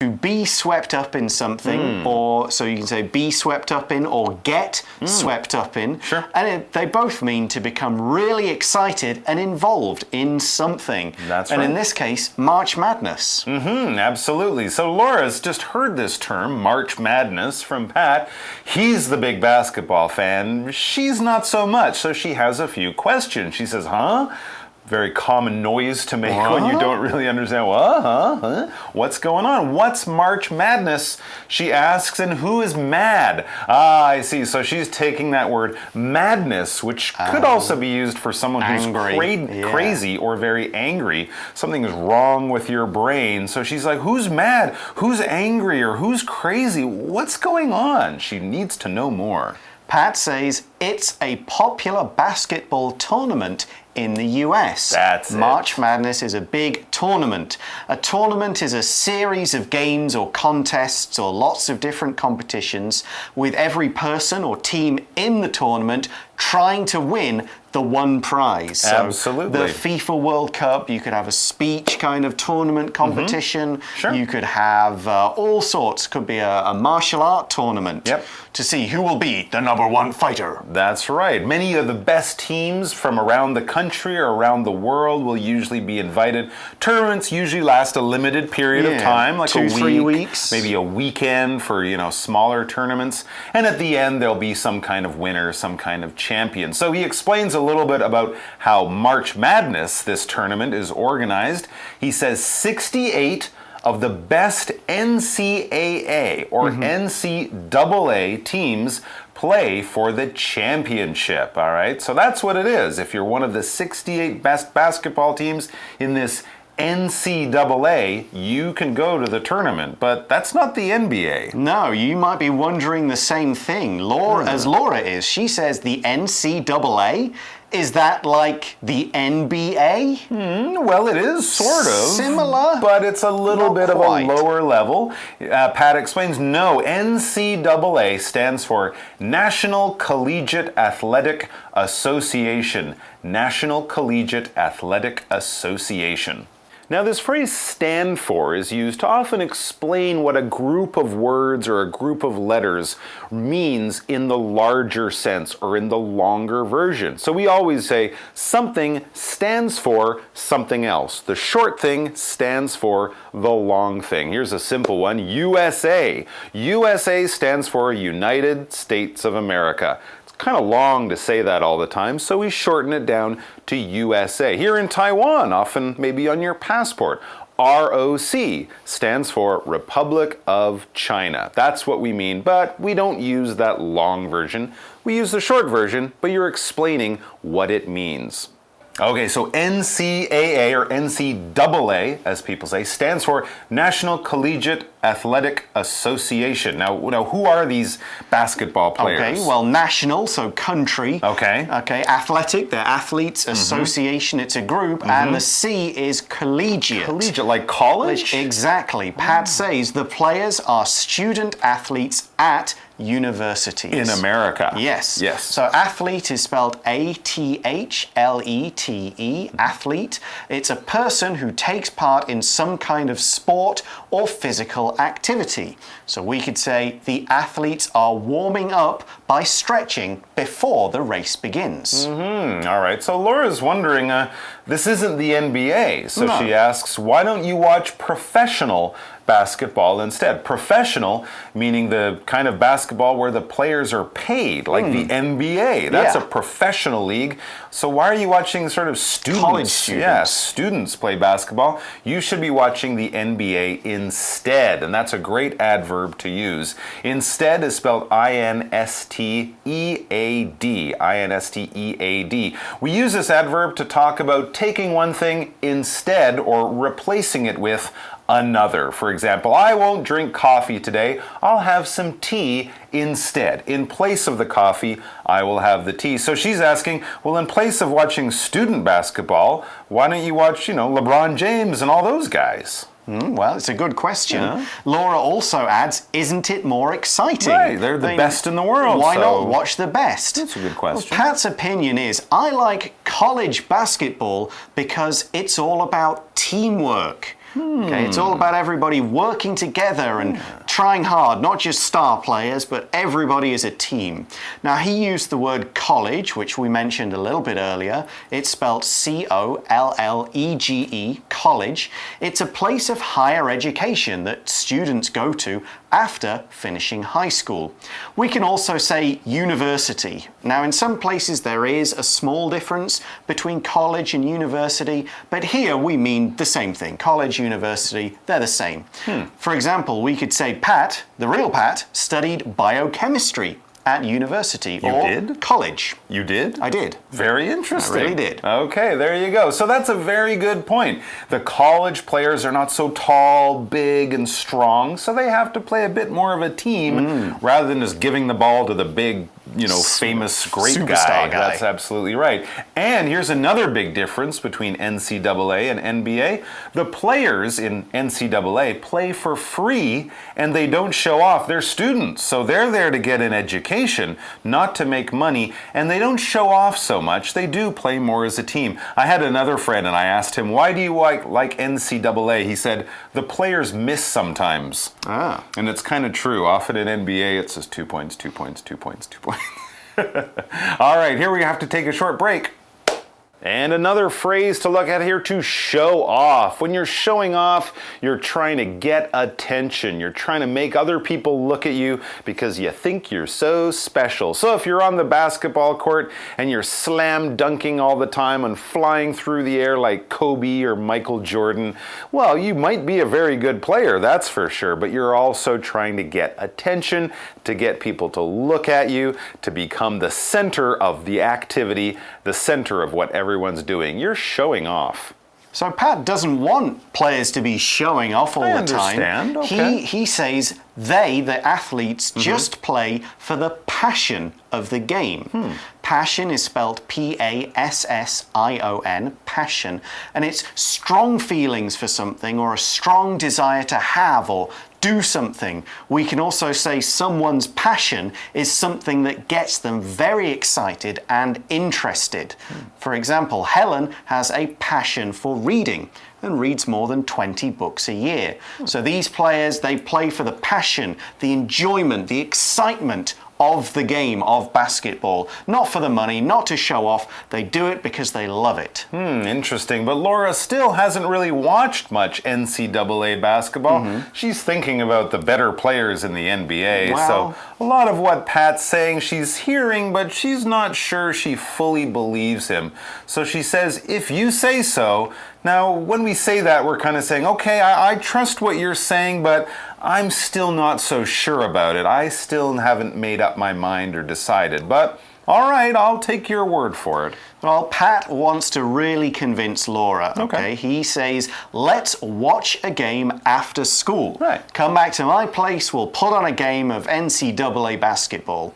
To be swept up in something, or so you can say be swept up in or get swept up in. Sure. And they both mean to become really excited and involved in something. That's and right. in this case, March Madness. Absolutely. So Laura's just heard this term, March Madness, from Pat. He's the big basketball fan. She's not so much, so she has a few questions. She says, huh? Very common noise to make when you don't really understand. What's going on? What's March Madness? She asks, and who is mad? Ah, I see. So she's taking that word madness, which could also be used for someone who's crazy or very angry. Something is wrong with your brain. So she's like, who's mad? Who's angry? Or who's crazy? What's going on? She needs to know more. Pat says it's a popular basketball tournament in the US. That's March Madness is a big tournament. A tournament is a series of games or contests or lots of different competitions with every person or team in the tournament trying to win the one prize. So Absolutely. The FIFA World Cup, you could have a speech kind of tournament competition. Sure. You could have all sorts. Could be a martial art tournament to see who will be the #1 fighter. That's right. Many of the best teams from around the country or around the world will usually be invited. Tournaments usually last a limited period of time, like 2-3 weeks. Maybe a weekend for, smaller tournaments. And at the end, there'll be some kind of winner, some kind of champion. So he explains a little bit about how March Madness, this tournament, is organized. He says 68 of the best NCAA or NCAA teams play for the championship, all right? So that's what it is. If you're one of the 68 best basketball teams in this NCAA, you can go to the tournament, but that's not the NBA. No, you might be wondering the same thing. As Laura is, she says the NCAA. Is that like the NBA? Well, it is sort of. Similar? But it's a little bit quite. of a lower level. Pat explains, no, NCAA stands for National Collegiate Athletic Association. National Collegiate Athletic Association. Now, this phrase stand for is used to often explain what a group of words or a group of letters means in the larger sense or in the longer version. So we always say something stands for something else. The short thing stands for the long thing. Here's a simple one, USA. USA stands for United States of America. Kind of long to say that all the time, so we shorten it down to USA. Here in Taiwan, often maybe on your passport, ROC stands for Republic of China. That's what we mean, but we don't use that long version. We use the short version, but you're explaining what it means. Okay, so NCAA or NCAA, as people say, stands for National Collegiate Athletic Association. Now, who are these basketball players? Okay, well, national, so country. Okay. Okay, athletic, they're athletes, association, it's a group, and the C is collegiate. Collegiate, like college? Exactly. Pat says the players are student athletes at universities. In America. Yes. Yes. So athlete is spelled A-T-H-L-E-T-E, athlete. It's a person who takes part in some kind of sport or physical activity. So we could say the athletes are warming up by stretching before the race begins. All right. So Laura's wondering, this isn't the NBA. So she asks, why don't you watch professional basketball instead? Professional, meaning the kind of basketball where the players are paid, like the NBA. That's a professional league. So why are you watching sort of students? College students. Yeah, students play basketball. You should be watching the NBA instead, and that's a great adverb to use. Instead is spelled I-N-S-T-E-A-D. I-N-S-T-E-A-D. We use this adverb to talk about taking one thing instead or replacing it with another. For example, I won't drink coffee today. I'll have some tea instead. In place of the coffee, I will have the tea. So she's asking, well, in place of watching student basketball, why don't you watch, LeBron James and all those guys? Well, it's a good question. Yeah. Laura also adds, isn't it more exciting? Right, they're the best in the world. Why not watch the best? That's a good question. Well, Pat's opinion is, I like college basketball because it's all about teamwork. Okay, it's all about everybody working together and trying hard, not just star players, but everybody as a team. Now, he used the word college, which we mentioned a little bit earlier. It's spelled C-O-L-L-E-G-E, college. It's a place of higher education that students go to after finishing high school. We can also say university. Now, in some places there is a small difference between college and university, but here we mean the same thing. College, university, they're the same. For example, we could say Pat, the real Pat, studied biochemistry at university or college. You did? I did. Very interesting. I really did. Okay, there you go. So that's a very good point. The college players are not so tall, big, and strong, so they have to play a bit more of a team rather than just giving the ball to the big, famous great superstar guy. That's absolutely right. And here's another big difference between NCAA and NBA. The players in NCAA play for free and they don't show off. They're students, so they're there to get an education, not to make money, and they don't show off so much. They do play more as a team. I had another friend and I asked him, why do you like NCAA? He said, the players miss sometimes. And it's kind of true. Often in NBA it says 2 points, 2 points, 2 points, 2 points. All right, here we have to take a short break. And another phrase to look at here, to show off. When you're showing off, you're trying to get attention. You're trying to make other people look at you because you think you're so special. So if you're on the basketball court and you're slam dunking all the time and flying through the air like Kobe or Michael Jordan, well, you might be a very good player, that's for sure, but you're also trying to get attention, to get people to look at you, to become the center of the activity, the center of what everyone's doing. You're showing off. So Pat doesn't want players to be showing off all the time. I understand. Okay. He says they, the athletes, just play for the passion of the game. Passion is spelled P-A-S-S-I-O-N, passion, and it's strong feelings for something or a strong desire to have or do something. We can also say someone's passion is something that gets them very excited and interested. For example, Helen has a passion for reading and reads more than 20 books a year. So these players, they play for the passion, the enjoyment, the excitement of the game of basketball. Not for the money, not to show off. They do it because they love it. Interesting. But Laura still hasn't really watched much NCAA basketball. She's thinking about the better players in the NBA. Well, so a lot of what Pat's saying she's hearing, but she's not sure she fully believes him. So she says, if you say so. Now, when we say that, we're kind of saying, okay, I trust what you're saying, but I'm still not so sure about it. I still haven't made up my mind or decided. But all right, I'll take your word for it. Well, Pat wants to really convince Laura, Okay. He says, let's watch a game after school. Right. Come back to my place, we'll put on a game of NCAA basketball.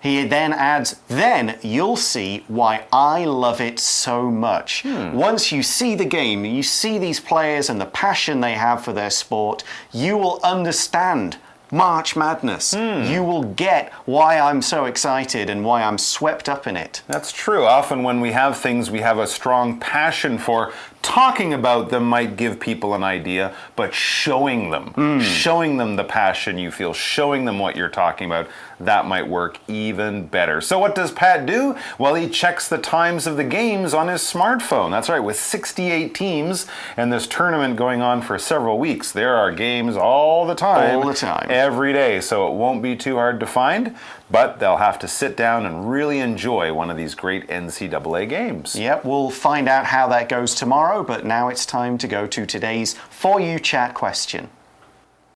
He then adds, then you'll see why I love it so much. Once you see the game, you see these players and the passion they have for their sport, you will understand March Madness. You will get why I'm so excited and why I'm swept up in it. That's true. Often when we have things we have a strong passion for, talking about them might give people an idea, but showing them the passion you feel, showing them what you're talking about, that might work even better. So what does Pat do? Well, he checks the times of the games on his smartphone. That's right, with 68 teams and this tournament going on for several weeks, there are games all the time. All the time. Every day, so it won't be too hard to find, but they'll have to sit down and really enjoy one of these great NCAA games. Yep, we'll find out how that goes tomorrow, but now it's time to go to today's For You Chat question.